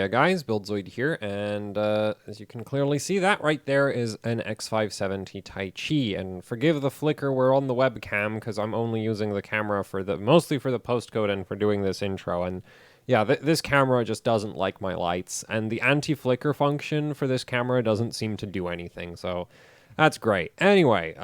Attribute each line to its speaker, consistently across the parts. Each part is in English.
Speaker 1: Hiya guys, BuildZoid here, and as you can clearly see, that right there is an X570 Taichi, and forgive the flicker, we're on the webcam, because I'm only using the camera for mostly for the postcode and for doing this intro, and yeah, this camera just doesn't like my lights, and the anti-flicker function for this camera doesn't seem to do anything, so that's great. Anyway,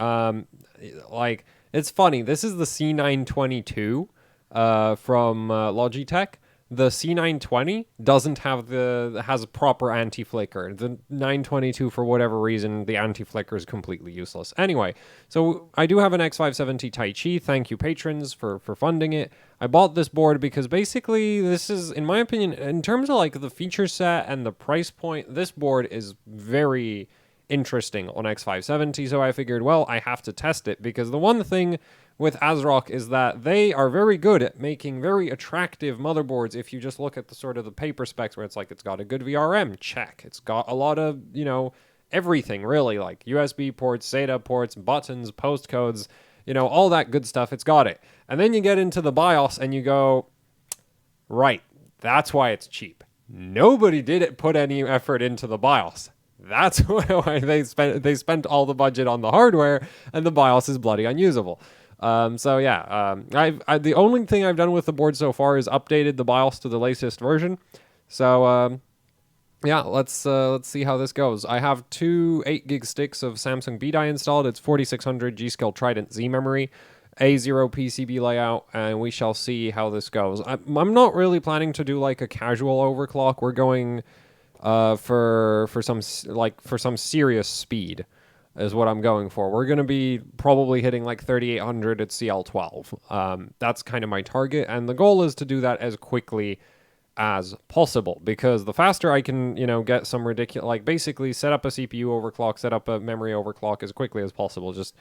Speaker 1: like, it's funny, this is the C922 from Logitech. The C920 doesn't have has proper anti-flicker. The 922, for whatever reason, the anti-flicker is completely useless. Anyway, so I do have an X570 Taichi. Thank you, patrons, for funding it. I bought this board because basically this is, in my opinion, in terms of like the feature set and the price point, this board is very interesting on X570, so I figured, well, I have to test it, because the one thing with Asrock is that they are very good at making very attractive motherboards. If you just look at the sort of the paper specs, where it's like, it's got a good VRM, check. It's got a lot of, you know, everything really, like USB ports, SATA ports, buttons, postcodes, you know, all that good stuff, it's got it. And then you get into the BIOS and you go, right, that's why it's cheap. Nobody put any effort into the BIOS. That's why they spent all the budget on the hardware, and the BIOS is bloody unusable. So yeah, the only thing I've done with the board so far is updated the BIOS to the latest version. So yeah, let's see how this goes. I have two 8GB sticks of Samsung BDI installed. It's 4600 G-Skill Trident Z memory, A0 PCB layout, and we shall see how this goes. I'm not really planning to do like a casual overclock. We're going for some serious speed is what I'm going for. We're going to be probably hitting like 3800 at CL12. That's kind of my target, and the goal is to do that as quickly as possible, because the faster I can, you know, get some ridiculous, like basically set up a CPU overclock, set up a memory overclock as quickly as possible, just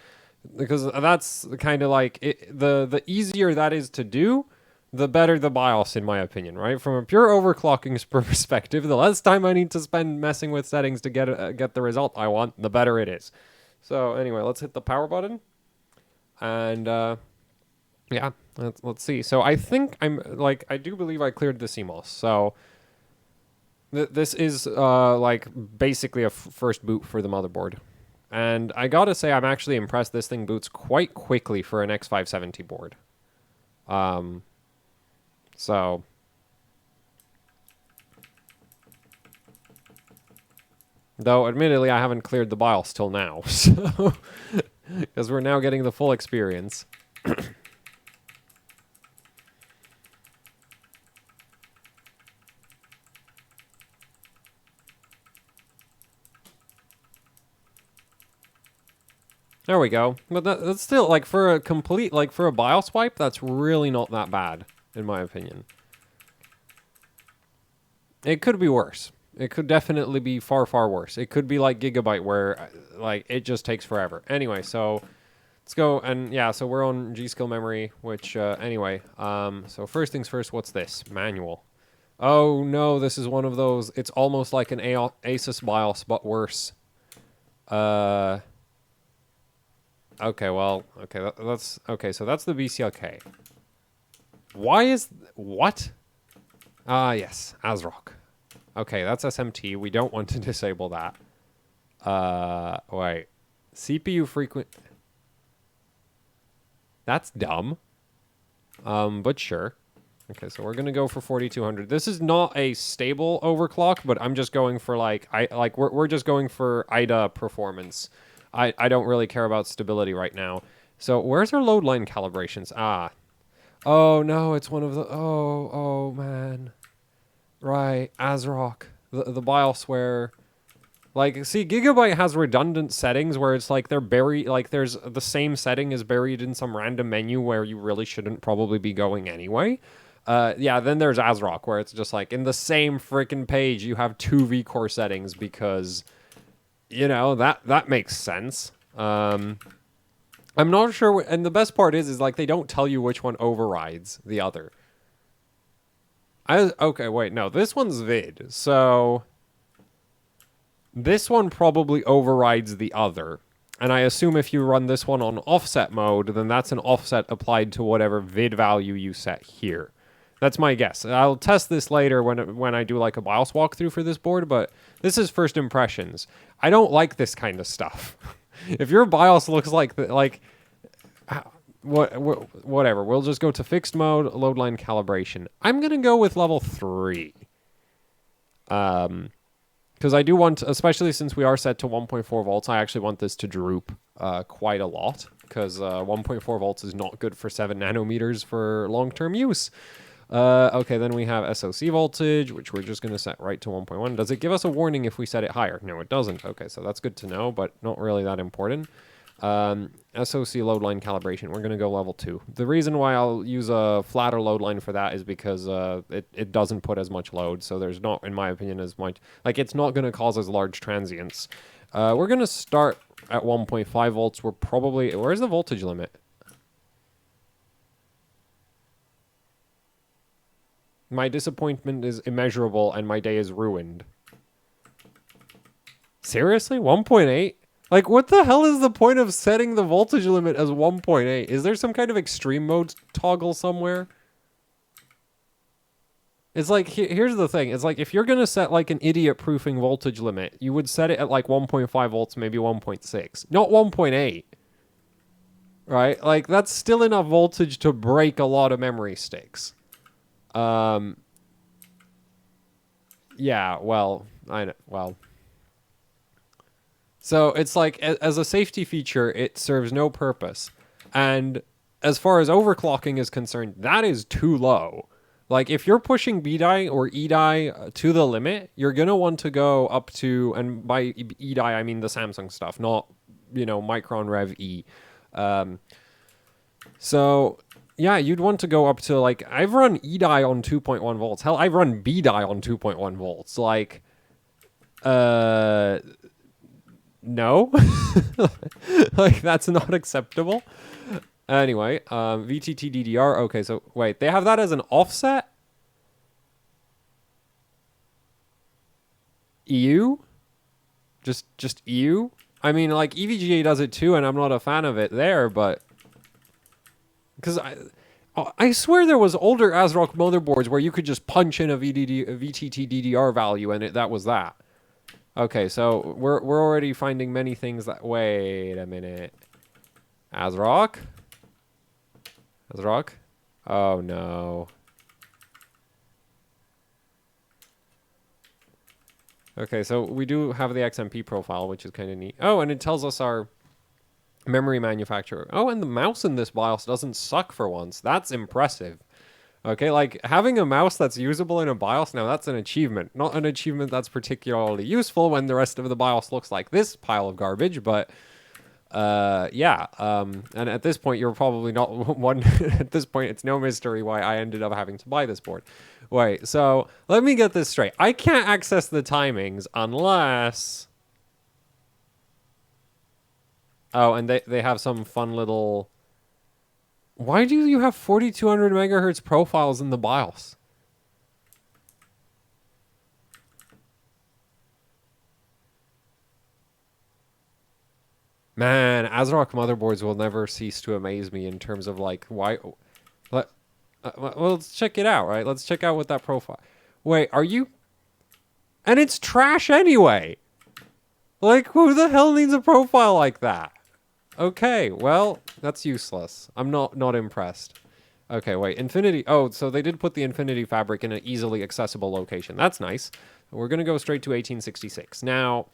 Speaker 1: because that's kind of like the easier that is to do, the better the BIOS, in my opinion, right? From a pure overclocking perspective, the less time I need to spend messing with settings to get the result I want, the better it is. So anyway, let's hit the power button, and yeah, let's see. So I think I do believe I cleared the CMOS. So this is like basically a first boot for the motherboard, and I gotta say I'm actually impressed. This thing boots quite quickly for an X570 board. So though admittedly I haven't cleared the BIOS till now, so because we're now getting the full experience. There we go. But that's still, like, for a complete, like, for a BIOS wipe, that's really not that bad, in my opinion. It could be worse. It could definitely be far, far worse. It could be like Gigabyte, where, like, it just takes forever. Anyway, so let's go, and yeah, so we're on G-Skill memory, which, anyway, so first things first, what's this? Manual. Oh, no, this is one of those, it's almost like an Asus BIOS, but worse. Okay, well, okay, okay, so that's the BCLK. Why is, what? Ah, yes, Asrock. Okay, that's SMT, we don't want to disable that. Wait, CPU frequent, that's dumb. But sure. Okay, so we're gonna go for 4200. This is not a stable overclock, but I'm just going for we're just going for IDA performance. I don't really care about stability right now. So where's our load line calibrations? Ah. Oh no, it's one of the, oh man. Right, Asrock. The BIOS where, like, see, Gigabyte has redundant settings where it's like they're buried, like there's the same setting is buried in some random menu where you really shouldn't probably be going anyway. Yeah, then there's Asrock where it's just like in the same freaking page you have two vCore settings because, you know, that makes sense. I'm not sure, and the best part is like they don't tell you which one overrides the other. Okay, wait, no, this one's vid, so this one probably overrides the other. And I assume if you run this one on offset mode, then that's an offset applied to whatever vid value you set here. That's my guess. I'll test this later when I do like a BIOS walkthrough for this board, but this is first impressions. I don't like this kind of stuff. If your BIOS looks like whatever, we'll just go to fixed mode, load line calibration. I'm gonna go with level 3. Because I do want, especially since we are set to 1.4 volts, I actually want this to droop quite a lot, because 1.4 volts is not good for 7 nanometers for long-term use. Okay, then we have SoC voltage, which we're just going to set right to 1.1. Does it give us a warning if we set it higher? No, it doesn't. Okay, so that's good to know, but not really that important. SoC load line calibration, we're going to go level 2. The reason why I'll use a flatter load line for that is because it doesn't put as much load, so there's not, in my opinion, as much, like, it's not going to cause as large transients. We're going to start at 1.5 volts. We're probably, where's the voltage limit? My disappointment is immeasurable and my day is ruined. Seriously? 1.8? Like, what the hell is the point of setting the voltage limit as 1.8? Is there some kind of extreme mode toggle somewhere? It's like, here's the thing. It's like, if you're going to set, like, an idiot-proofing voltage limit, you would set it at, like, 1.5 volts, maybe 1.6. Not 1.8. Right? Like, that's still enough voltage to break a lot of memory sticks. Yeah, well, I know, well. So it's like, as a safety feature, it serves no purpose. And as far as overclocking is concerned, that is too low. Like, if you're pushing B-die or E-die to the limit, you're going to want to go up to, and by E-die, I mean the Samsung stuff, not, you know, Micron Rev E. So, yeah, you'd want to go up to, like, I've run E-die on 2.1 volts. Hell, I've run B-die on 2.1 volts. Like, no. Like, that's not acceptable. Anyway, VTT DDR. Okay, so wait, they have that as an offset? EU? Just EU? I mean, like, EVGA does it too, and I'm not a fan of it there, but because I swear there was older ASRock motherboards where you could just punch in a VTT DDR value and that was that. Okay, so we're already finding many things that... Wait a minute. ASRock? ASRock? Oh, no. Okay, so we do have the Xmp profile, which is kind of neat. Oh, and it tells us our memory manufacturer. Oh, and the mouse in this BIOS doesn't suck for once. That's impressive. Okay, like, having a mouse that's usable in a BIOS, now that's an achievement. Not an achievement that's particularly useful when the rest of the BIOS looks like this pile of garbage, but, yeah. And at this point, you're probably not one... At this point, it's no mystery why I ended up having to buy this board. Wait, so, let me get this straight. I can't access the timings unless... Oh, and they have some fun little... Why do you have 4200 megahertz profiles in the BIOS? Man, ASRock motherboards will never cease to amaze me in terms of, like, why... well, let's check it out, right? Let's check out what that profile... Wait, are you... And it's trash anyway! Like, who the hell needs a profile like that? Okay, well, that's useless. I'm not impressed. Okay, wait, Infinity... Oh, so they did put the Infinity Fabric in an easily accessible location. That's nice. We're going to go straight to 1866. Now,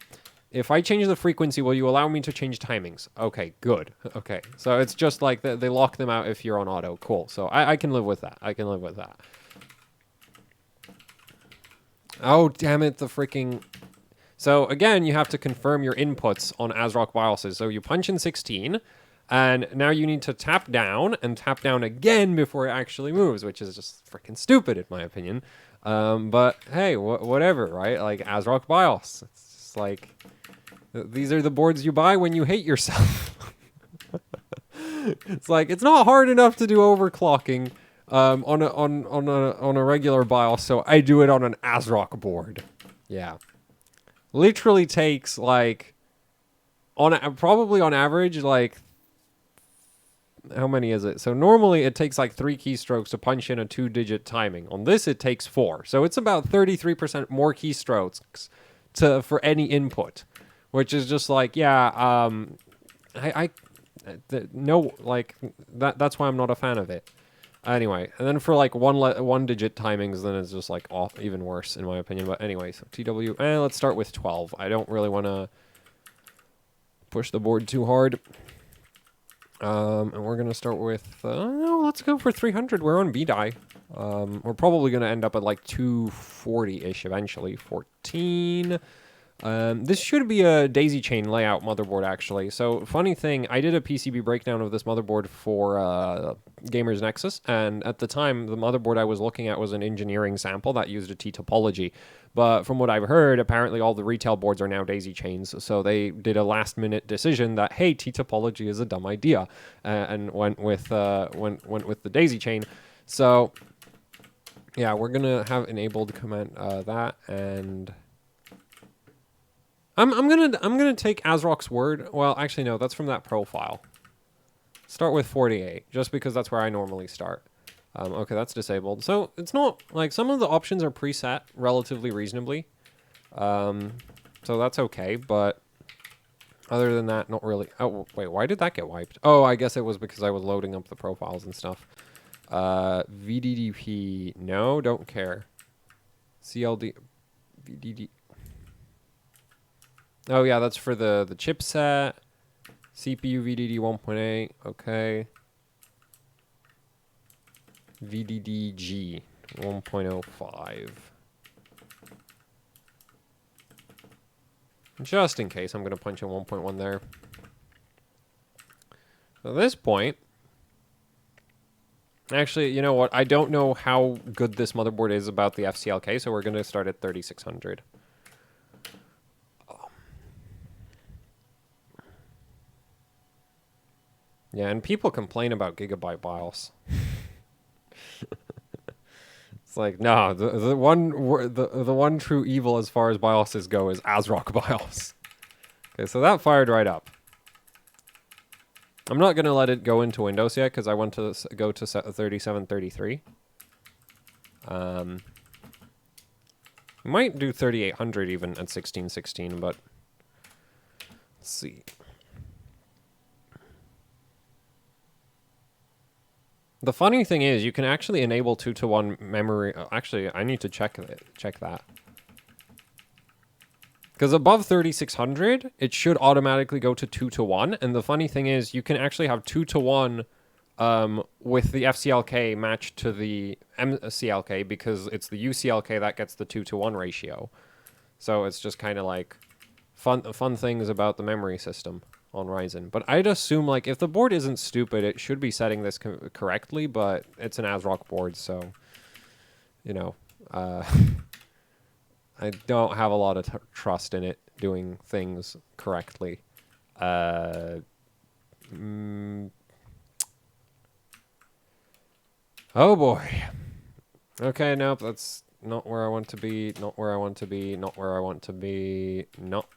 Speaker 1: if I change the frequency, will you allow me to change timings? Okay, good. Okay, so it's just like they lock them out if you're on auto. Cool, so I can live with that. I can live with that. Oh, damn it, the freaking... So, again, you have to confirm your inputs on ASRock BIOSes. So you punch in 16, and now you need to tap down, and tap down again before it actually moves, which is just freaking stupid, in my opinion. But, hey, whatever, right? Like, ASRock BIOS. It's just like, these are the boards you buy when you hate yourself. It's like, it's not hard enough to do overclocking on a regular BIOS, so I do it on an ASRock board. Yeah. Literally takes, like, probably on average, like, how many is it? So normally it takes like 3 keystrokes to punch in a 2-digit timing. On this, it takes 4. So it's about 33% more keystrokes for any input, which is just like, yeah, no, like that's why I'm not a fan of it. Anyway, and then for like one digit timings, then it's just like even worse in my opinion. But anyway, so TW, let's start with 12. I don't really want to push the board too hard. And we're gonna start with no, let's go for 300. We're on B-die. We're probably gonna end up at like 240-ish eventually. 14. This should be a daisy chain layout motherboard, actually. So, funny thing, I did a PCB breakdown of this motherboard for Gamers Nexus, and at the time, the motherboard I was looking at was an engineering sample that used a T topology. But from what I've heard, apparently all the retail boards are now daisy chains, so they did a last-minute decision that, hey, T topology is a dumb idea, and went with the daisy chain. So, yeah, we're gonna have enabled command that, and I'm gonna take Asrock's word. Well, actually no, that's from that profile. Start with 48, just because that's where I normally start. Okay, that's disabled. So it's not like some of the options are preset relatively reasonably. So that's okay, but other than that, not really. Oh wait, why did that get wiped? Oh, I guess it was because I was loading up the profiles and stuff. VDDP, no, don't care. CLD, VDD. Oh yeah, that's for the chipset. CPU VDD 1.8, okay. VDDG 1.05. Just in case, I'm going to punch in 1.1 there. At this point, actually, you know what? I don't know how good this motherboard is about the FCLK, so we're going to start at 3600. Yeah, and people complain about Gigabyte BIOS. It's like, no, the one true evil as far as BIOSes go is Asrock BIOS. Okay, so that fired right up. I'm not going to let it go into Windows yet because I want to go to 3733. Might do 3800 even at 1616, but let's see. The funny thing is, you can actually enable 2-to-1 memory. Actually, I need to check that. Because above 3600, it should automatically go to 2-to-1. And the funny thing is, you can actually have 2-to-1 with the FCLK matched to the MCLK because it's the UCLK that gets the 2-to-1 ratio. So it's just kind of like fun things about the memory system on Ryzen. But I'd assume, like, if the board isn't stupid, it should be setting this correctly, but it's an Asrock board, so, you know, I don't have a lot of trust in it doing things correctly. Oh boy. Okay, nope, that's not where I want to be, not where I want to be, not where I want to be, nope.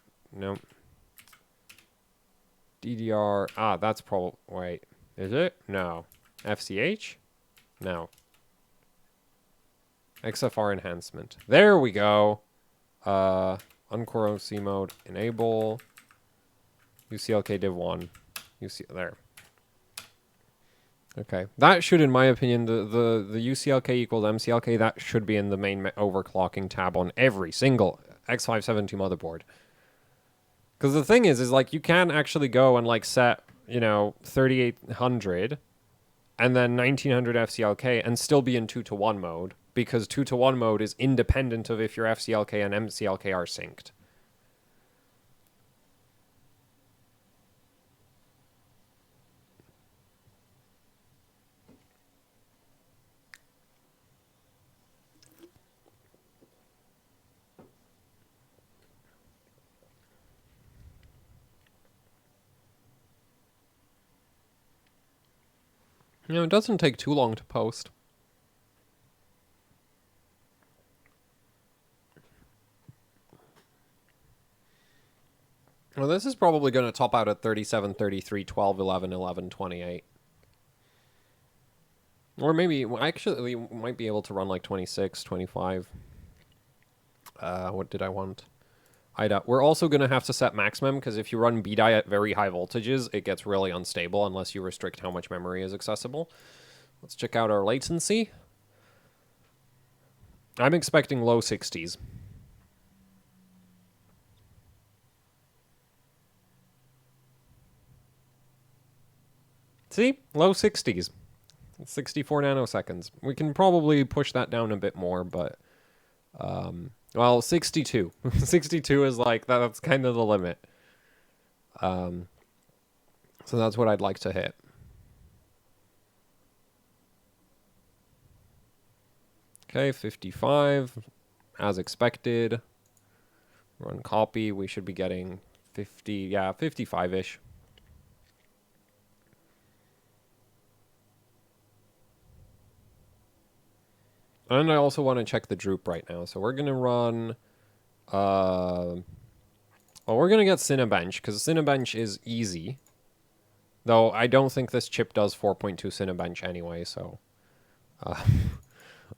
Speaker 1: DDR, that's probably, wait, is it? No. FCH? No. XFR enhancement. There we go. Uncore OC mode, enable. UCLK div 1. There. Okay. That should, in my opinion, the UCLK equals MCLK, that should be in the main overclocking tab on every single X570 motherboard. Because the thing is like, you can actually go and, like, set, you know, 3800 and then 1900 FCLK and still be in 2-to-1 mode, because 2-to-1 mode is independent of if your FCLK and MCLK are synced. You know, it doesn't take too long to post. Well, this is probably going to top out at 37, 33, 12, 11, 11, 28. Or maybe, well, actually, we might be able to run like 26, 25. What did I want? IDA. We're also going to have to set maximum, because if you run BDI at very high voltages, it gets really unstable unless you restrict how much memory is accessible. Let's check out our latency. I'm expecting low 60s. See? Low 60s. 64 nanoseconds. We can probably push that down a bit more, but... well, 62. 62 is like, that's kind of the limit. So that's what I'd like to hit. Okay, 55. As expected. Run copy. We should be getting 50, yeah, 55-ish. And I also want to check the droop right now. So we're going to run... well, we're going to get Cinebench, because Cinebench is easy. Though I don't think this chip does 4.2 Cinebench anyway, so...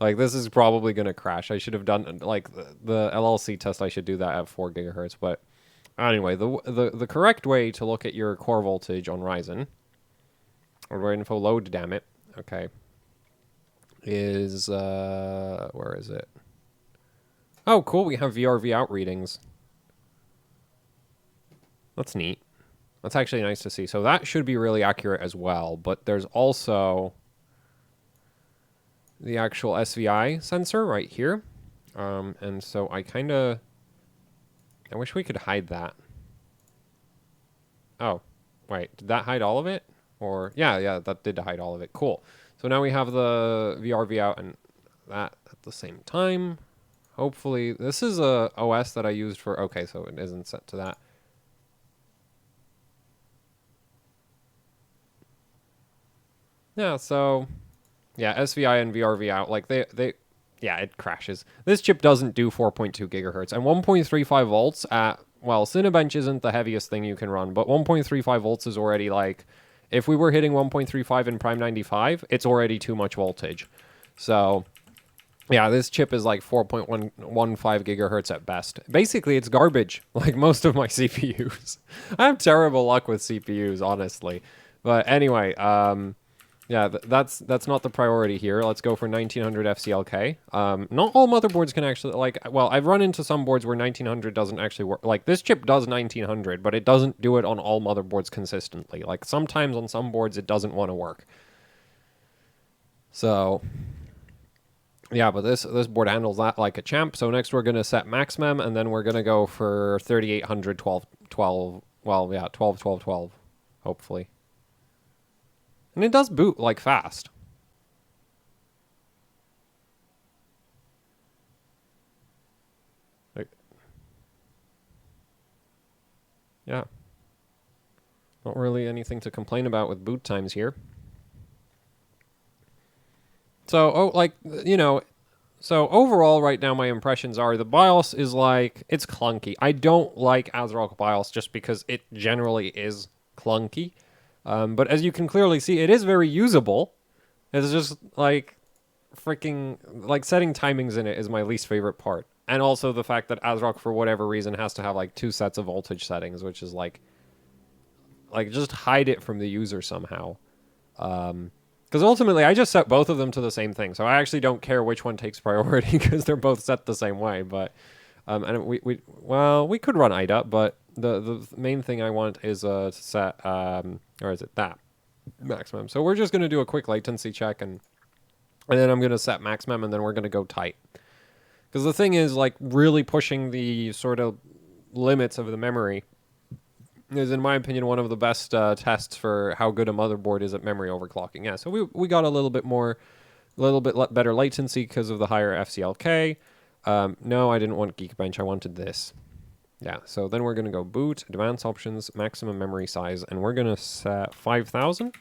Speaker 1: like, this is probably going to crash. I should have done... Like, the LLC test, I should do that at 4 gigahertz. But anyway, the correct way to look at your core voltage on Ryzen... Or info load, damn it. Okay. Is, where is it? Oh, cool, we have VRV out readings. That's neat. That's actually nice to see. So that should be really accurate as well, but there's also the actual SVI sensor right here. And so I wish we could hide that. Oh, wait, did that hide all of it? Or, yeah, that did hide all of it. Cool. So now we have the VRV out and that at the same time. Hopefully, this is a OS that I used for, okay, so it isn't set to that. Yeah, so, yeah, SVI and VRV out, like yeah, it crashes. This chip doesn't do 4.2 gigahertz, and 1.35 volts at, well, Cinebench isn't the heaviest thing you can run, but 1.35 volts is already like, if we were hitting 1.35 in Prime 95, it's already too much voltage. So, yeah, this chip is like 4.15 gigahertz at best. Basically, it's garbage, like most of my CPUs. I have terrible luck with CPUs, honestly. But anyway, yeah, that's not the priority here. Let's go for 1900 FCLK. Not all motherboards can actually, like, well, I've run into some boards where 1900 doesn't actually work. Like, this chip does 1900, but it doesn't do it on all motherboards consistently. Like, sometimes on some boards it doesn't want to work. So, yeah, but this board handles that like a champ. So next we're going to set maximum, and then we're going to go for 3800 12, well, yeah, 12, 12, 12, hopefully. And it does boot, like, fast. Like, yeah. Not really anything to complain about with boot times here. So, like, you know, so overall right now my impressions are the BIOS is like, it's clunky. I don't like Asrock BIOS just because it generally is clunky. But as you can clearly see, it is very usable. It's just like freaking, like, setting timings in it is my least favorite part. And also the fact that Asrock, for whatever reason, has to have like 2 sets of voltage settings, which is like just hide it from the user somehow. Because ultimately I just set both of them to the same thing. So I actually don't care which one takes priority because they're both set the same way. But, and we could run IDA, but the main thing I want is to set, or is it that maximum? So we're just going to do a quick latency check, and then I'm going to set maximum, and then we're going to go tight. Because the thing is, like, really pushing the sort of limits of the memory is, in my opinion, one of the best tests for how good a motherboard is at memory overclocking. Yeah, so we got a little bit better latency because of the higher FCLK. No, I didn't want Geekbench. I wanted this. Yeah, so then we're going to go boot, advanced options, maximum memory size, and we're going to set 5,000.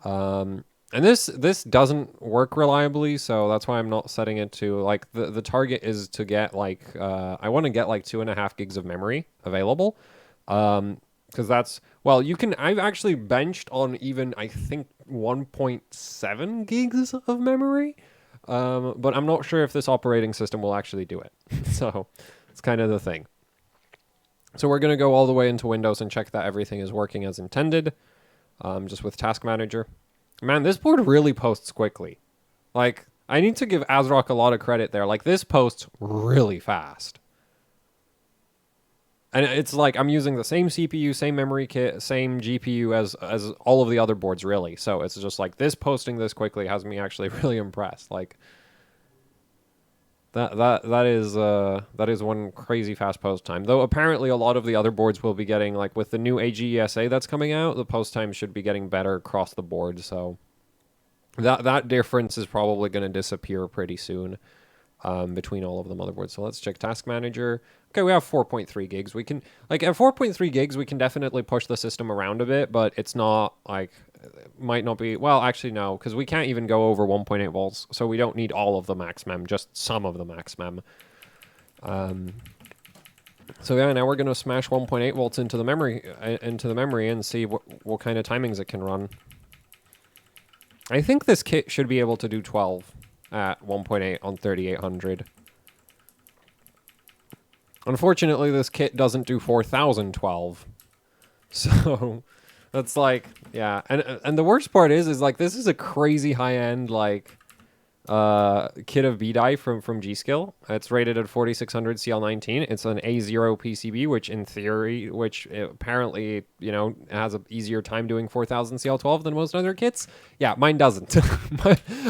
Speaker 1: And this doesn't work reliably, so that's why I'm not setting it to, like, the target is to get, like, I want to get, like, 2.5 gigs of memory available. because that's, well, you can, I've actually benched on even, I think, 1.7 gigs of memory, but I'm not sure if this operating system will actually do it. So it's kind of the thing. So we're going to go all the way into Windows and check that everything is working as intended, just with Task Manager. Man, this board really posts quickly. Like, I need to give Asrock a lot of credit there. Like, this posts really fast. And it's like I'm using the same CPU, same memory kit, same GPU as all of the other boards, really. So it's just like this posting this quickly has me actually really impressed. Like that is one crazy fast post time. Though apparently a lot of the other boards will be getting, like with the new AGESA that's coming out, the post time should be getting better across the board. So that difference is probably going to disappear pretty soon. Between all of the motherboards. So let's check Task Manager. Okay, we have 4.3 gigs. We can, like, at 4.3 gigs, we can definitely push the system around a bit, but it's not, like, might not be, well, actually, no, because we can't even go over 1.8 volts, so we don't need all of the max mem, just some of the max mem. So yeah, now we're going to smash 1.8 volts into the memory and see what kind of timings it can run. I think this kit should be able to do 12 at 1.8 on 3800. Unfortunately, this kit doesn't do 4012. So that's like, yeah. And the worst part is like this is a crazy high-end like kit of B-die from G-Skill. It's rated at 4600 CL19. It's an A0 PCB, which in theory, apparently, you know, has an easier time doing 4000 CL12 than most other kits. Yeah, mine doesn't.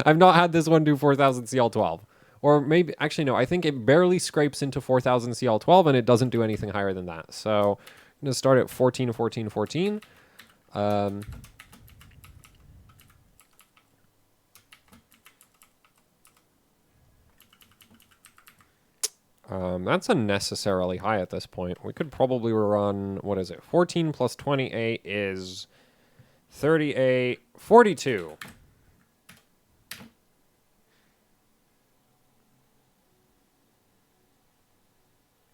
Speaker 1: I've not had this one do 4000 CL12. Or maybe, actually, no, I think it barely scrapes into 4000 CL12 and it doesn't do anything higher than that. So I'm going to start at 14, 14, 14. That's unnecessarily high at this point. We could probably run, what is it? 14 plus 28 is 38, 42.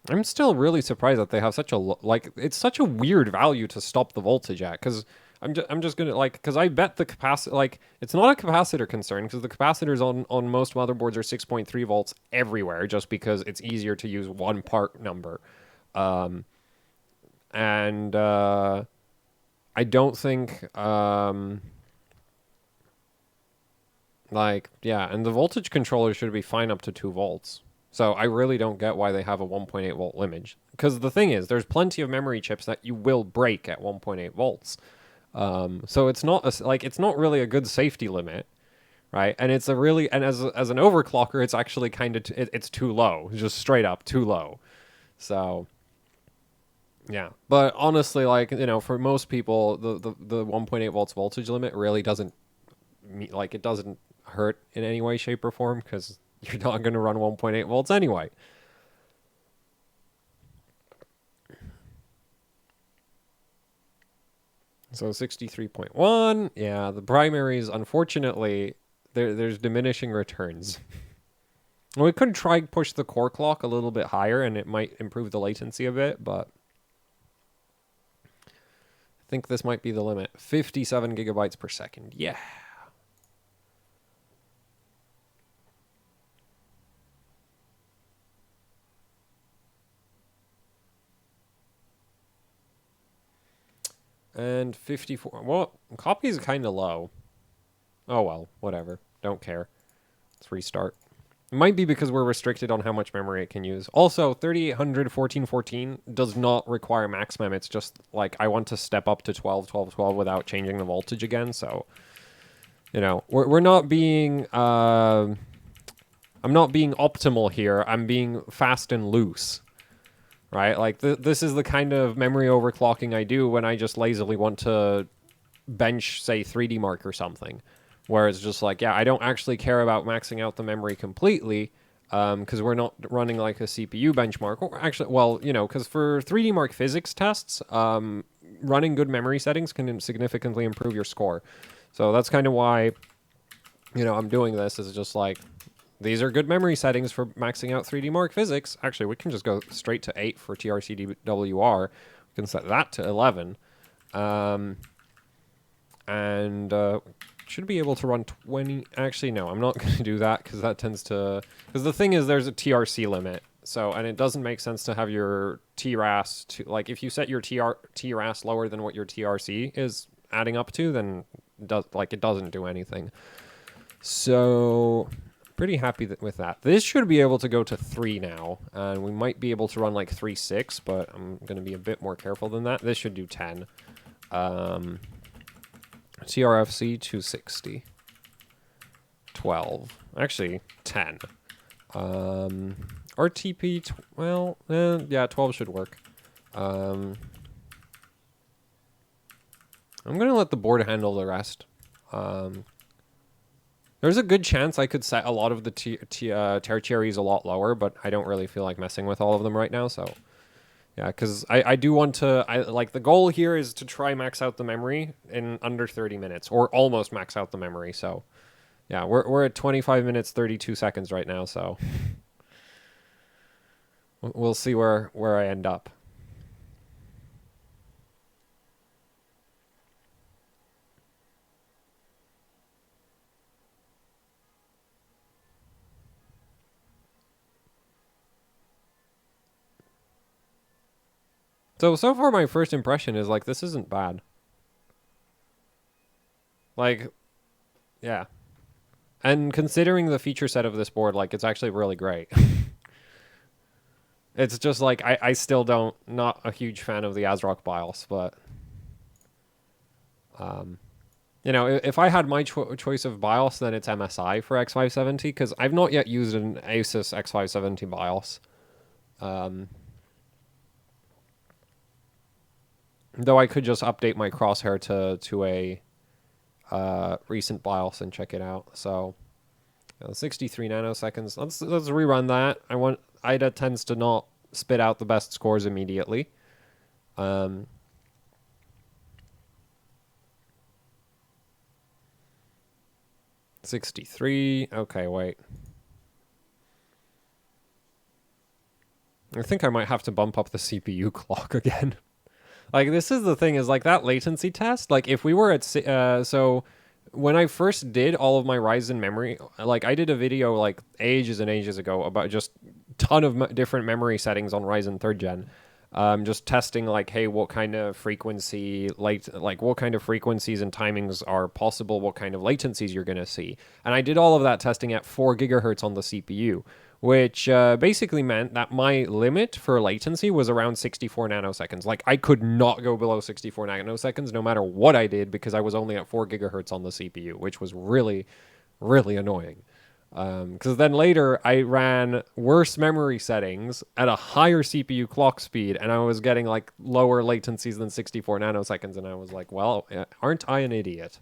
Speaker 1: I'm still really surprised that they have such a, like, it's such a weird value to stop the voltage at, because I'm just gonna, like, because I bet the capacitor, like, it's not a capacitor concern, because the capacitors on most motherboards are 6.3 volts everywhere, just because it's easier to use one part number. I don't think, like, yeah, and the voltage controller should be fine up to 2 volts. So I really don't get why they have a 1.8 volt limit. Because the thing is, there's plenty of memory chips that you will break at 1.8 volts. So it's not it's not really a good safety limit, right? And it's a really, and as an overclocker, it's actually kind of it's too low, just straight up too low. So yeah, but honestly, like, you know, for most people, the 1.8 volts voltage limit really doesn't it doesn't hurt in any way, shape, or form, because you're not going to run 1.8 volts anyway. So 63.1. Yeah, the primaries, unfortunately, there's diminishing returns. We could try push the core clock a little bit higher, and it might improve the latency a bit, but I think this might be the limit. 57 gigabytes per second. Yeah. And 54. Well, copy is kind of low. Oh well, whatever. Don't care. Let's restart. It might be because we're restricted on how much memory it can use. Also, 3800 1414 does not require max mem. It's just like I want to step up to 12, 12, 12 without changing the voltage again. So, you know, we're not being I'm not being optimal here. I'm being fast and loose. Right? Like, this is the kind of memory overclocking I do when I just lazily want to bench, say, 3D Mark or something. Where it's just like, yeah, I don't actually care about maxing out the memory completely, because we're not running, like, a CPU benchmark. Or actually, well, you know, because for 3D Mark physics tests, running good memory settings can significantly improve your score. So that's kind of why, you know, I'm doing this, is just like, these are good memory settings for maxing out 3D Mark physics. Actually, we can just go straight to 8 for TRCWR. can set that to 11. Should be able to run 20. Actually, no, I'm not going to do that because that tends to... Because the thing is, there's a TRC limit. So, and it doesn't make sense to have your TRAS to... Like, if you set your TRAS lower than what your TRC is adding up to, then it doesn't do anything. So, pretty happy with that. This should be able to go to 3 now. And we might be able to run like 3.6, but I'm going to be a bit more careful than that. This should do 10. TRFC 260. 12. Actually, 10. RTP, yeah, 12 should work. I'm going to let the board handle the rest. There's a good chance I could set a lot of the tertiaries a lot lower, but I don't really feel like messing with all of them right now, so... Yeah, because I do want to... like, the goal here is to try max out the memory in under 30 minutes, or almost max out the memory, so... Yeah, we're at 25 minutes, 32 seconds right now, so... We'll see where I end up. So far my first impression is, like, this isn't bad. Like, yeah. And considering the feature set of this board, like, it's actually really great. It's just, like, I still not a huge fan of the Asrock BIOS, but... you know, if I had my choice of BIOS, then it's MSI for X570, because I've not yet used an Asus X570 BIOS. Though I could just update my crosshair to a recent BIOS and check it out. So 63 nanoseconds. Let's rerun that. IDA tends to not spit out the best scores immediately. 63. Okay, wait. I think I might have to bump up the CPU clock again. Like, this is the thing, is, like, that latency test, like, if we were at, so, when I first did all of my Ryzen memory, like, I did a video, like, ages and ages ago about just ton of different memory settings on Ryzen 3rd Gen, just testing, like, hey, what kind of frequency, like, what kind of frequencies and timings are possible, what kind of latencies you're going to see, and I did all of that testing at 4 gigahertz on the CPU, which basically meant that my limit for latency was around 64 nanoseconds. Like, I could not go below 64 nanoseconds no matter what I did because I was only at 4 gigahertz on the CPU, which was really, really annoying. Because then later I ran worse memory settings at a higher CPU clock speed, and I was getting, like, lower latencies than 64 nanoseconds, and I was like, well, aren't I an idiot?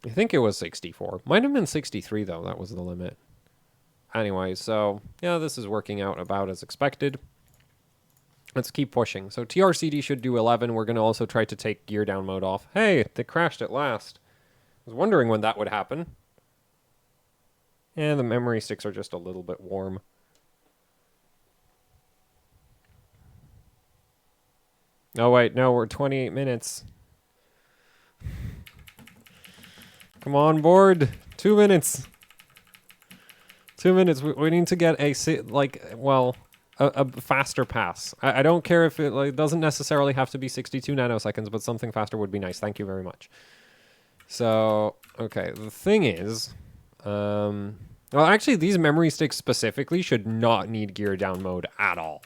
Speaker 1: I think it was 64. Might have been 63, though. That was the limit. Anyway, so, yeah, this is working out about as expected. Let's keep pushing. So TRCD should do 11. We're going to also try to take gear down mode off. Hey, they crashed at last. I was wondering when that would happen. And the memory sticks are just a little bit warm. Oh, wait, no, we're 28 minutes. Come on, board. 2 minutes. 2 minutes. We need to get a faster pass. I don't care if it doesn't necessarily have to be 62 nanoseconds, but something faster would be nice. Thank you very much. So, okay, the thing is, well, actually, these memory sticks specifically should not need gear down mode at all.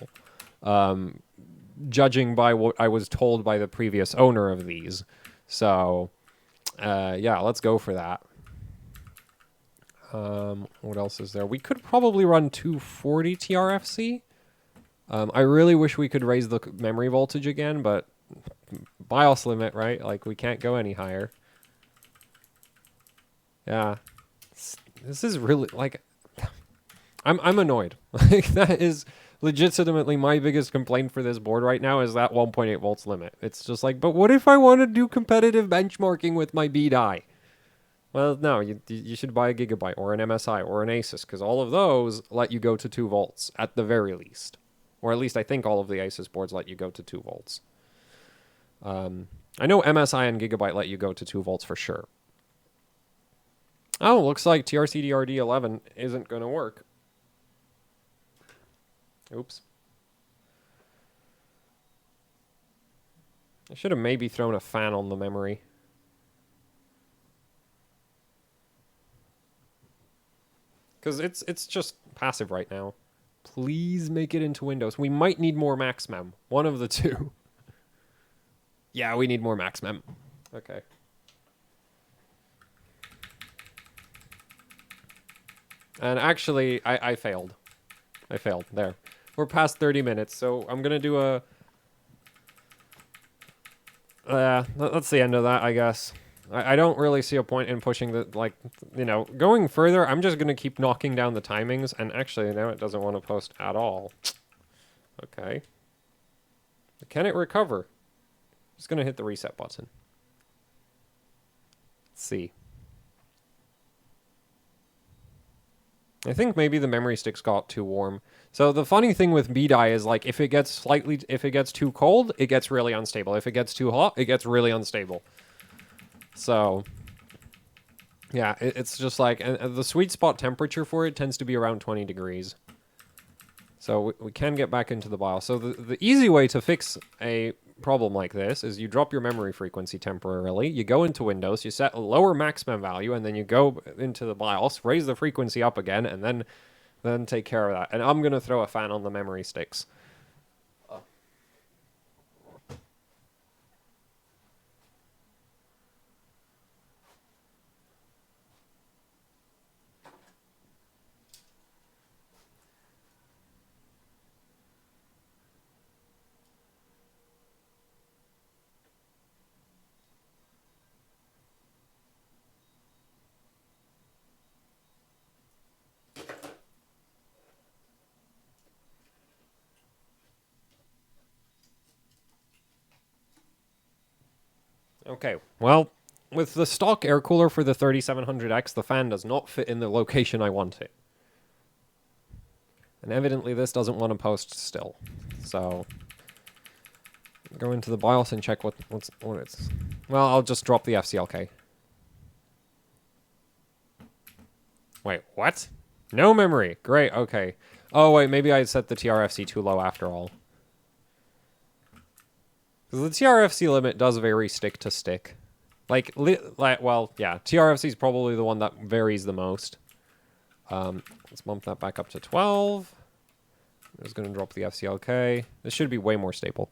Speaker 1: Judging by what I was told by the previous owner of these. So... yeah, let's go for that. What else is there? We could probably run 240 TRFC. I really wish we could raise the memory voltage again, but BIOS limit, right? Like, we can't go any higher. Yeah. This is really, like... I'm annoyed. Like, that is legitimately my biggest complaint for this board right now is that 1.8 volts limit. It's just like, but what if I want to do competitive benchmarking with my B die? Well, no, you should buy a Gigabyte or an MSI or an Asus, because all of those let you go to 2 volts at the very least. Or at least I think all of the Asus boards let you go to 2 volts. I know MSI and Gigabyte let you go to 2 volts for sure. Oh, looks like TRC-DRD11 isn't going to work. Oops. I should have maybe thrown a fan on the memory. Because it's just passive right now. Please make it into Windows. We might need more MaxMem. One of the two. Yeah, we need more MaxMem. Okay. And actually, I failed. I failed. There. We're past 30 minutes, so I'm going to do a... that's the end of that, I guess. I don't really see a point in pushing the, like, you know, going further, I'm just going to keep knocking down the timings, and actually, now it doesn't want to post at all. Okay. Can it recover? Just going to hit the reset button. Let's see. I think maybe the memory sticks got too warm. So the funny thing with BDI is, like, if it gets too cold, it gets really unstable. If it gets too hot, it gets really unstable. So, yeah, it's just like, and the sweet spot temperature for it tends to be around 20 degrees. So we can get back into the BIOS. So the easy way to fix a problem like this is you drop your memory frequency temporarily, you go into Windows, you set a lower maximum value, and then you go into the BIOS, raise the frequency up again, and then take care of that. And I'm going to throw a fan on the memory sticks. Okay, well, with the stock air cooler for the 3700X, the fan does not fit in the location I want it. And evidently this doesn't want to post still. So, go into the BIOS and check what it's... Well, I'll just drop the FCLK. Wait, what? No memory. Great, okay. Oh, wait, maybe I set the TRFC too low after all. Because the TRFC limit does vary stick to stick. Well, yeah, TRFC is probably the one that varies the most. Let's bump that back up to 12. I'm just going to drop the FCLK. This should be way more stable.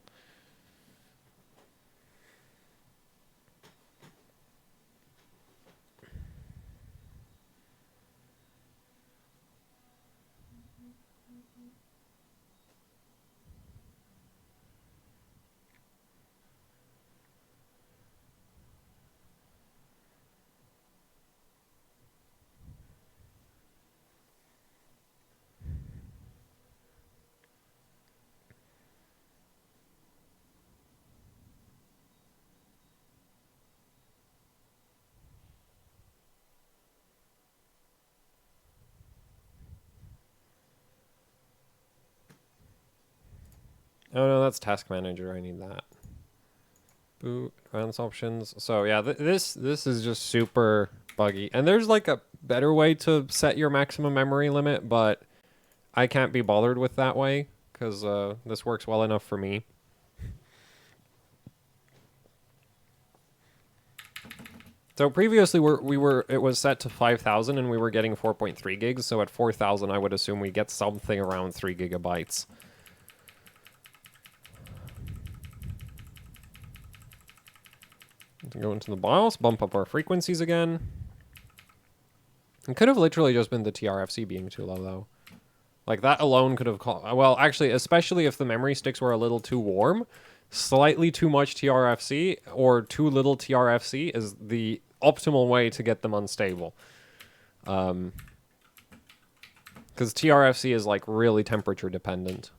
Speaker 1: Oh no, that's Task Manager. I need that. Boot, advanced options. So yeah, this is just super buggy. And there's like a better way to set your maximum memory limit, but I can't be bothered with that way because this works well enough for me. So previously it was set to 5,000 and we were getting 4.3 gigs. So at 4,000, I would assume we get something around 3 gigabytes. Go into the BIOS, bump up our frequencies again. It could have literally just been the TRFC being too low, though. Like, that alone could have... Well, actually, especially if the memory sticks were a little too warm, slightly too much TRFC or too little TRFC is the optimal way to get them unstable. Because TRFC is, like, really temperature dependent.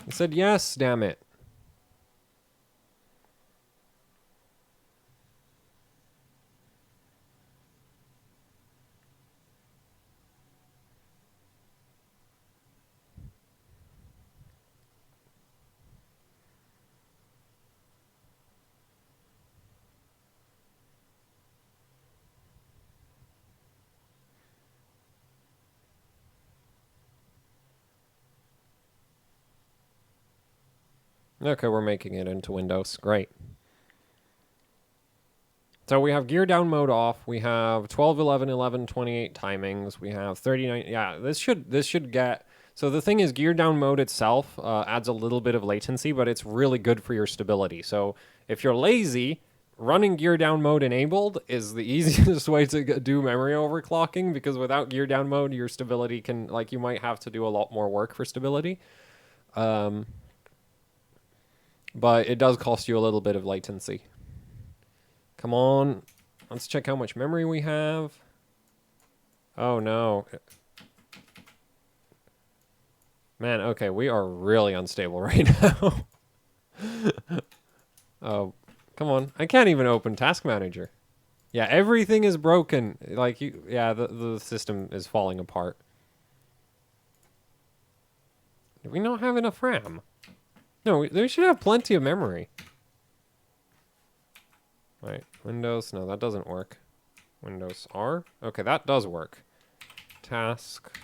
Speaker 1: I said yes, damn it. Okay, we're making it into Windows. Great. So we have gear down mode off. We have 12, 11, 11, 28 timings. We have 39. Yeah, this should get. So the thing is, gear down mode itself adds a little bit of latency, but it's really good for your stability. So if you're lazy, running gear down mode enabled is the easiest way to do memory overclocking, because without gear down mode, your stability can, like, you might have to do a lot more work for stability. But it does cost you a little bit of latency. Come on. Let's check how much memory we have. Oh, no. Man, okay, we are really unstable right now. Oh, come on. I can't even open Task Manager. Yeah, everything is broken. Like, yeah, the system is falling apart. Do we not have enough RAM? No, they should have plenty of memory. Right, Windows, no, that doesn't work. Windows R, okay, that does work. Task.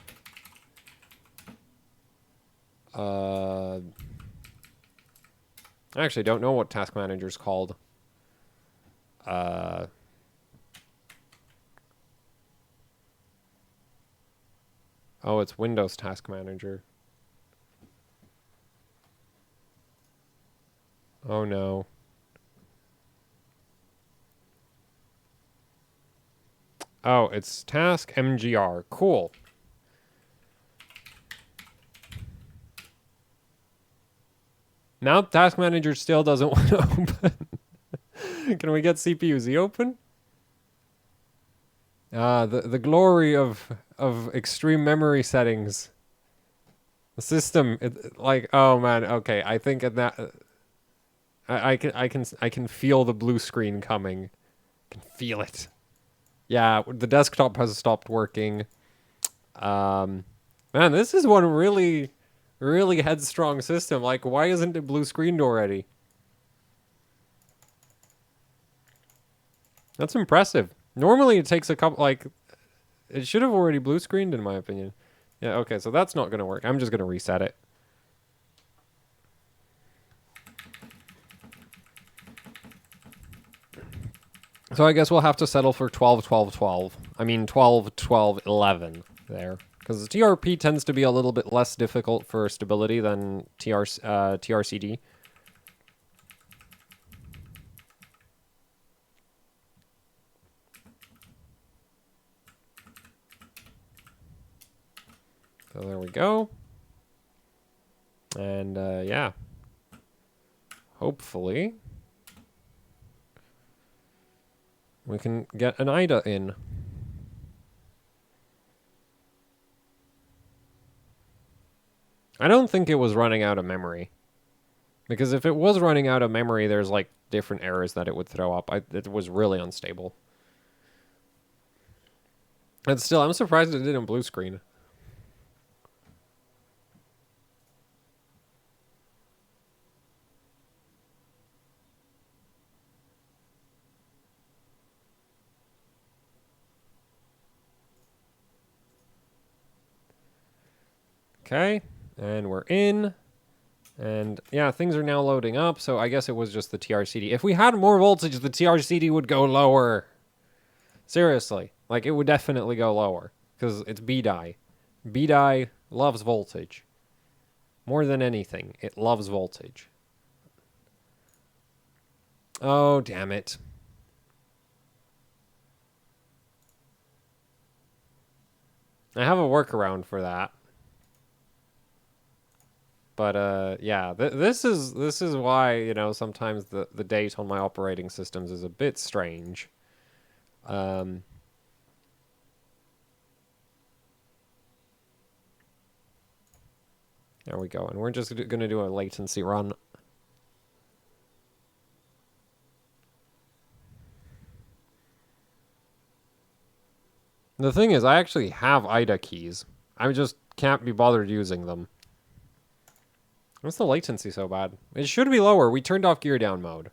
Speaker 1: I actually don't know what Task Manager's called. Oh, it's Windows Task Manager. Oh no. Oh, it's Task MGR. Cool. Now Task Manager still doesn't want to open. Can we get CPU Z open? Ah, the glory of extreme memory settings. The system, like, oh man, okay. I think in that I can feel the blue screen coming. I can feel it. Yeah, the desktop has stopped working. Man, this is one really, really headstrong system. Like, why isn't it blue screened already? That's impressive. Normally it takes a couple, like, it should have already blue screened in my opinion. Yeah, okay, so that's not going to work. I'm just going to reset it. So I guess we'll have to settle for 12, 12, 12. I mean 12, 12, 11 there. Because the TRP tends to be a little bit less difficult for stability than TRCD. So there we go. And yeah. Hopefully we can get an IDA in. I don't think it was running out of memory. Because if it was running out of memory, there's like different errors that it would throw up. It was really unstable. And still, I'm surprised it didn't blue screen. Okay, and we're in. And yeah, things are now loading up, so I guess it was just the TRCD. If we had more voltage, the TRCD would go lower. Seriously. Like, it would definitely go lower. Because it's BDI. BDI loves voltage. More than anything, it loves voltage. Oh, damn it. I have a workaround for that. But yeah, this is why, you know, sometimes the date on my operating systems is a bit strange. There we go, and we're just gonna do a latency run. The thing is, I actually have IDA keys. I just can't be bothered using them. What's the latency so bad? It should be lower. We turned off gear down mode.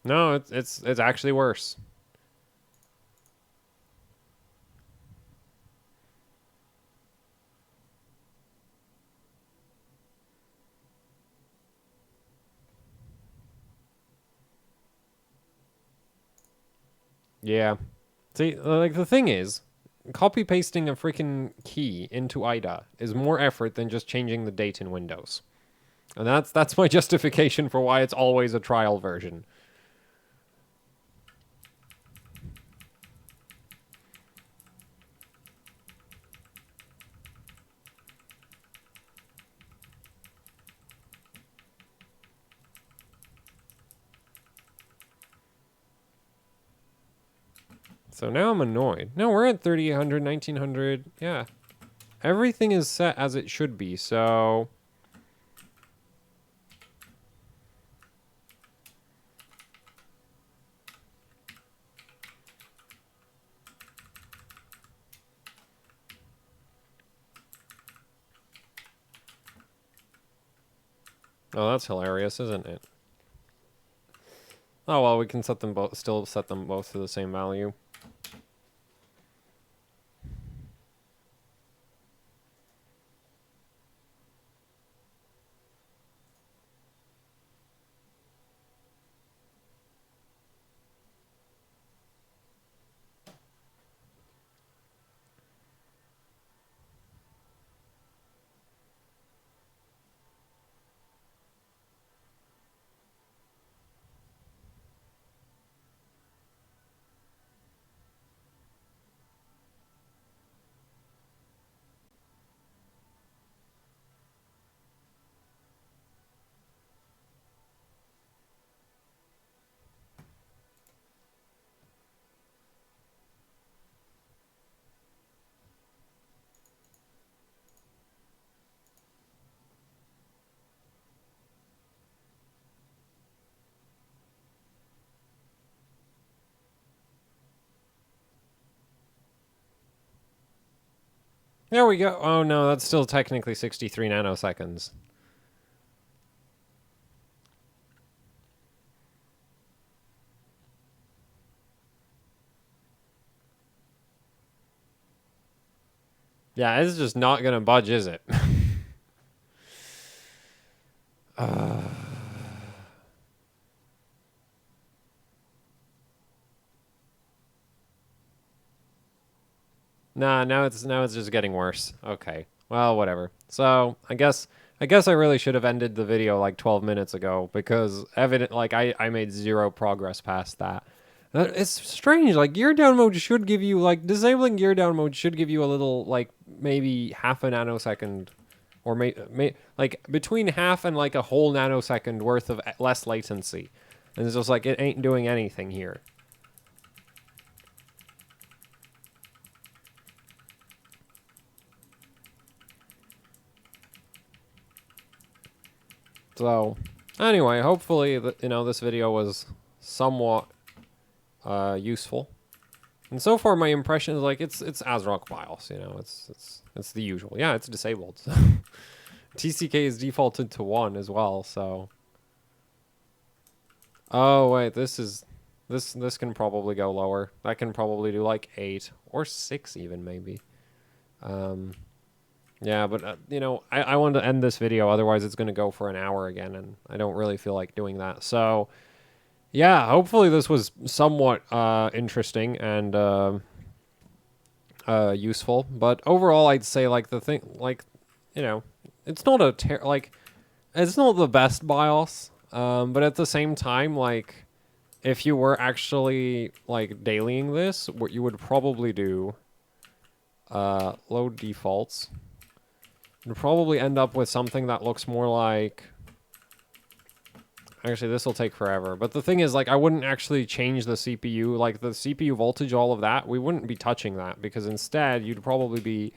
Speaker 1: No, it's actually worse. Yeah. See, like, the thing is, copy pasting a freaking key into IDA is more effort than just changing the date in Windows. And that's my justification for why it's always a trial version. So now I'm annoyed. No, we're at 3800, 1900. Yeah. Everything is set as it should be, so... Oh, that's hilarious, isn't it? Oh, well, we can set them both, still set them both to the same value. There we go. Oh, no, that's still technically 63 nanoseconds. Yeah, it's just not going to budge, is it? Nah, now it's just getting worse. Okay. Well, whatever. So, I guess I really should have ended the video like 12 minutes ago because I made zero progress past that. It's strange. Like, gear down mode should give you, like, disabling gear down mode should give you a little, like, maybe half a nanosecond or like between half and like a whole nanosecond worth of less latency. And it's just like, it ain't doing anything here. So, anyway, hopefully, this video was somewhat useful. And so far, my impression is like it's Asrock BIOS. It's the usual. Yeah, it's disabled. So. TCK is defaulted to 1 as well. So. Oh wait, this can probably go lower. That can probably do like 8 or 6 even maybe. Yeah, but, I wanted to end this video, otherwise it's going to go for an hour again, and I don't really feel like doing that. So, yeah, hopefully this was somewhat interesting and useful. But overall, I'd say, like, the thing, like, it's not it's not the best BIOS, but at the same time, like, if you were actually, like, dailying this, what you would probably do, load defaults. You'll probably end up with something that looks more like... Actually, this will take forever. But the thing is, like, I wouldn't actually change the CPU. Like, the CPU voltage, all of that, we wouldn't be touching that. Because instead, you'd probably be...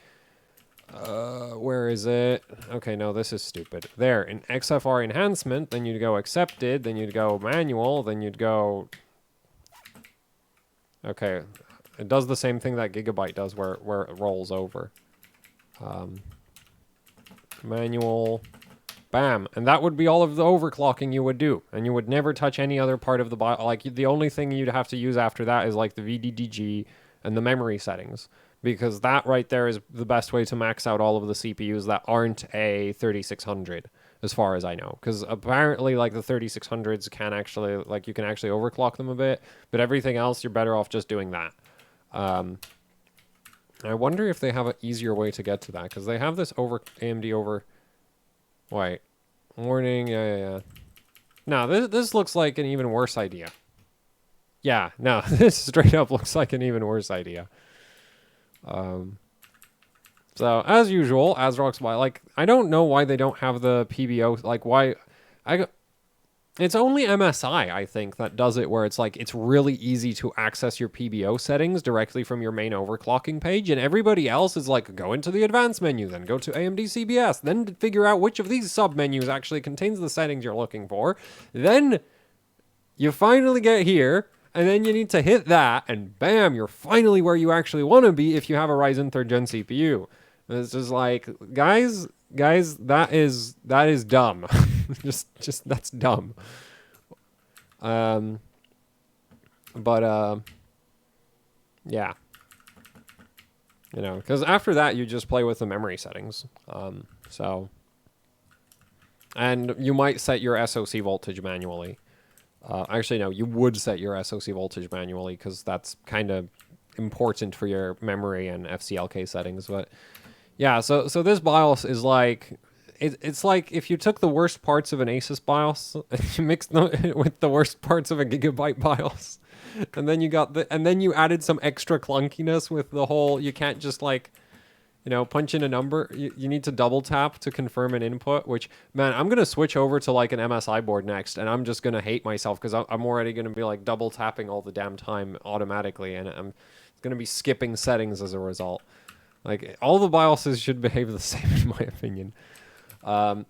Speaker 1: where is it? Okay, no, this is stupid. There, in XFR enhancement, then you'd go accepted, then you'd go manual, then you'd go... Okay, it does the same thing that Gigabyte does where it rolls over. Manual, bam, and that would be all of the overclocking you would do, and you would never touch any other part of the like, the only thing you'd have to use after that is like the VDDG and the memory settings, because that right there is the best way to max out all of the CPUs that aren't a 3600, as far as I know, because apparently like the 3600s can actually, like, you can actually overclock them a bit, but everything else you're better off just doing that. I wonder if they have an easier way to get to that, because they have this AMD over. Wait, warning. Yeah. No, this looks like an even worse idea. Yeah, no, this straight up looks like an even worse idea. So as usual, Asrock's like, I don't know why they don't have the PBO, like why it's only MSI, I think, that does it, where it's like it's really easy to access your PBO settings directly from your main overclocking page, and everybody else is like, go into the advanced menu, then go to AMD CBS, then figure out which of these sub-menus actually contains the settings you're looking for. Then you finally get here, and then you need to hit that, and bam, you're finally where you actually want to be if you have a Ryzen 3rd Gen CPU. And it's just like, guys, that is dumb. just that's dumb. Yeah. You know, because after that you just play with the memory settings. And you might set your SoC voltage manually. Actually, no, you would set your SoC voltage manually, because that's kind of important for your memory and FCLK settings. But yeah, so this BIOS is like, it's like if you took the worst parts of an Asus BIOS and you mixed them with the worst parts of a Gigabyte BIOS, and then you added some extra clunkiness with the whole, you can't just like, you know, punch in a number. You need to double tap to confirm an input, which, man, I'm going to switch over to like an MSI board next, and I'm just going to hate myself because I'm already going to be like double tapping all the damn time automatically, and I'm going to be skipping settings as a result. Like, all the BIOSes should behave the same, in my opinion.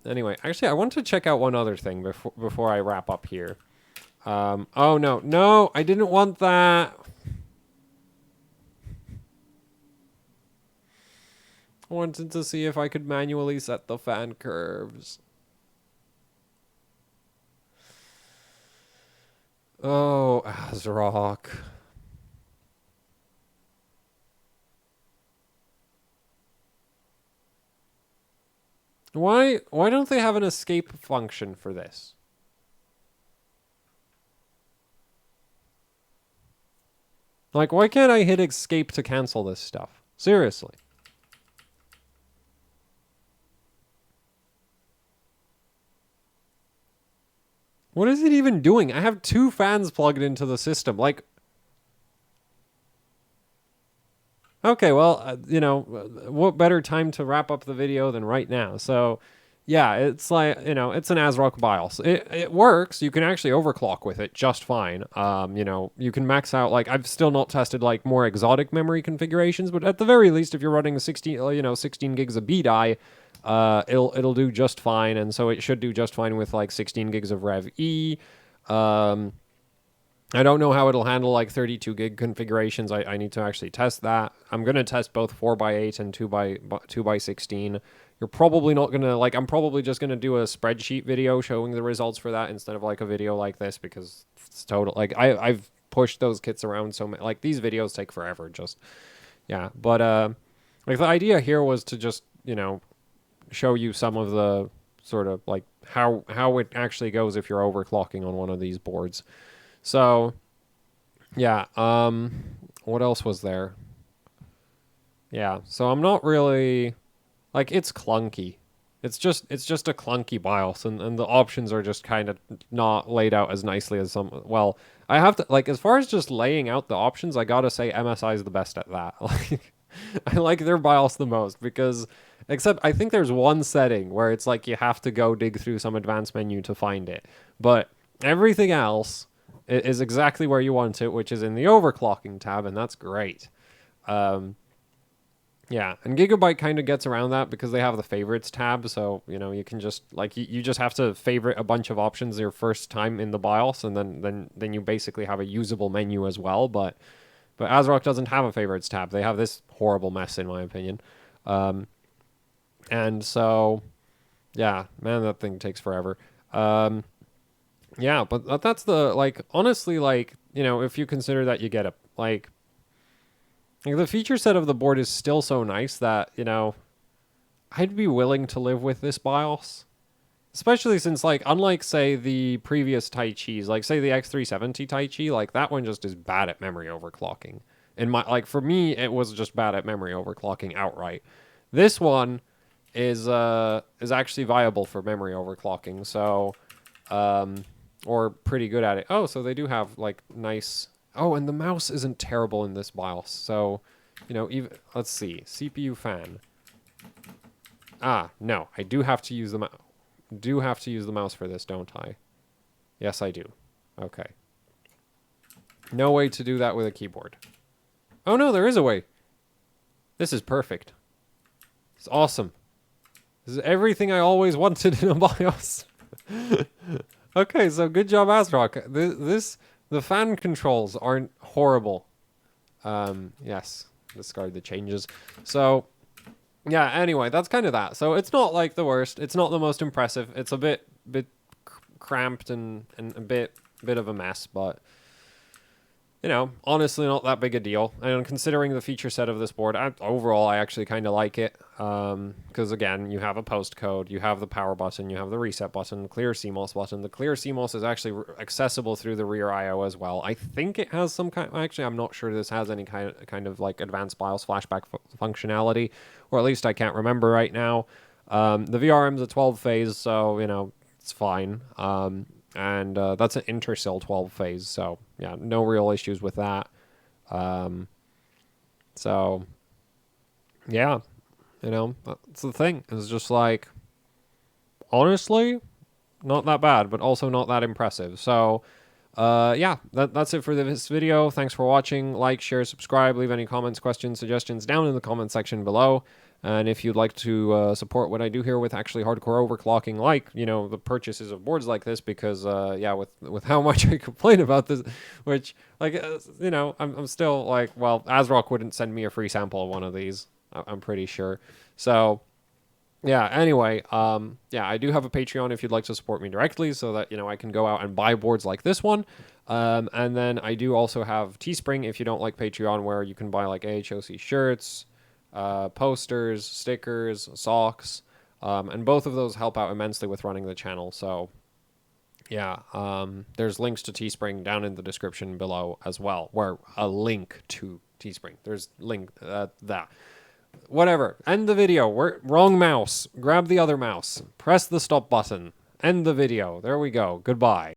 Speaker 1: Anyway, actually, I want to check out one other thing before I wrap up here. Oh, no, I didn't want that. I wanted to see if I could manually set the fan curves. Oh, Asrock. Why don't they have an escape function for this? Like, why can't I hit escape to cancel this stuff? Seriously. What is it even doing? I have 2 fans plugged into the system. Like, okay, well, you know, what better time to wrap up the video than right now? So, yeah, it's like, you know, it's an Asrock BIOS. It works. You can actually overclock with it just fine. You know, you can max out, like, I've still not tested, like, more exotic memory configurations, but at the very least, if you're running 16 gigs of BDI, it'll do just fine, and so it should do just fine with, like, 16 gigs of Rev E. I don't know how it'll handle like 32 gig configurations. I need to actually test that. I'm going to test both 4x8 and 2x16. You're probably not going to, like, I'm probably just going to do a spreadsheet video showing the results for that instead of like a video like this, because it's total, like, I've pushed those kits around so many, like, these videos take forever, just, yeah. But, like, the idea here was to just, you know, show you some of the sort of like how it actually goes if you're overclocking on one of these boards. So, yeah, what else was there? Yeah, so I'm not really, like, it's clunky. It's just a clunky BIOS, and the options are just kind of not laid out as nicely as some, well, I have to, like, as far as just laying out the options, I gotta say MSI is the best at that. Like, I like their BIOS the most, because, except I think there's one setting where it's like you have to go dig through some advanced menu to find it, but everything else is exactly where you want it, which is in the overclocking tab, and that's great. Yeah, and Gigabyte kind of gets around that because they have the favorites tab, so, you know, you can just, like, you just have to favorite a bunch of options your first time in the BIOS, and then you basically have a usable menu as well, but Asrock doesn't have a favorites tab. They have this horrible mess, in my opinion. And so, yeah, man, that thing takes forever. Yeah, but that's the, like, honestly, like, you know, if you consider that you get a, like, the feature set of the board is still so nice that, you know, I'd be willing to live with this BIOS. Especially since, like, unlike, say, the previous Taichis, like, say, the X370 Taichi, like, that one just is bad at memory overclocking. Like, for me, it was just bad at memory overclocking outright. This one is actually viable for memory overclocking, so, or pretty good at it. Oh, so they do have, like, nice... Oh, and the mouse isn't terrible in this BIOS, so, you know, even... Let's see. CPU fan. Ah, no. I do have to use the mouse for this, don't I? Yes, I do. Okay. No way to do that with a keyboard. Oh no, there is a way. This is perfect. It's awesome. This is everything I always wanted in a BIOS. Okay, so good job, Asrock. The fan controls aren't horrible. Yes, discard the changes. So, yeah, anyway, that's kind of that. So it's not like the worst. It's not the most impressive. It's a bit cramped and a bit of a mess, but you know, honestly, not that big a deal. And considering the feature set of this board, overall, I actually kind of like it. Because again, you have a post code, you have the power button, you have the reset button, clear CMOS button. The clear CMOS is actually accessible through the rear I/O as well. I think it has some kind. Actually, I'm not sure this has any kind of like advanced BIOS flashback functionality, or at least I can't remember right now. The VRM's a 12 phase, so you know it's fine. And that's an intercell 12 phase, so yeah, no real issues with that. So yeah, you know, that's the thing. It's just like, honestly, not that bad, but also not that impressive. So yeah, that's it for this video. Thanks for watching. Like, share, subscribe, leave any comments, questions, suggestions down in the comment section below. And if you'd like to support what I do here with actually hardcore overclocking, like, you know, the purchases of boards like this, because, yeah, with how much I complain about this, which, like, you know, I'm still, like, well, Asrock wouldn't send me a free sample of one of these, I'm pretty sure. So, yeah, anyway, yeah, I do have a Patreon if you'd like to support me directly so that, you know, I can go out and buy boards like this one. And then I do also have Teespring if you don't like Patreon, where you can buy, like, AHOC shirts, posters, stickers, socks, and both of those help out immensely with running the channel. So yeah, there's links to Teespring down in the description below as well, where a link to Teespring. There's link that. Whatever. End the video. Wrong mouse. Grab the other mouse. Press the stop button. End the video. There we go. Goodbye.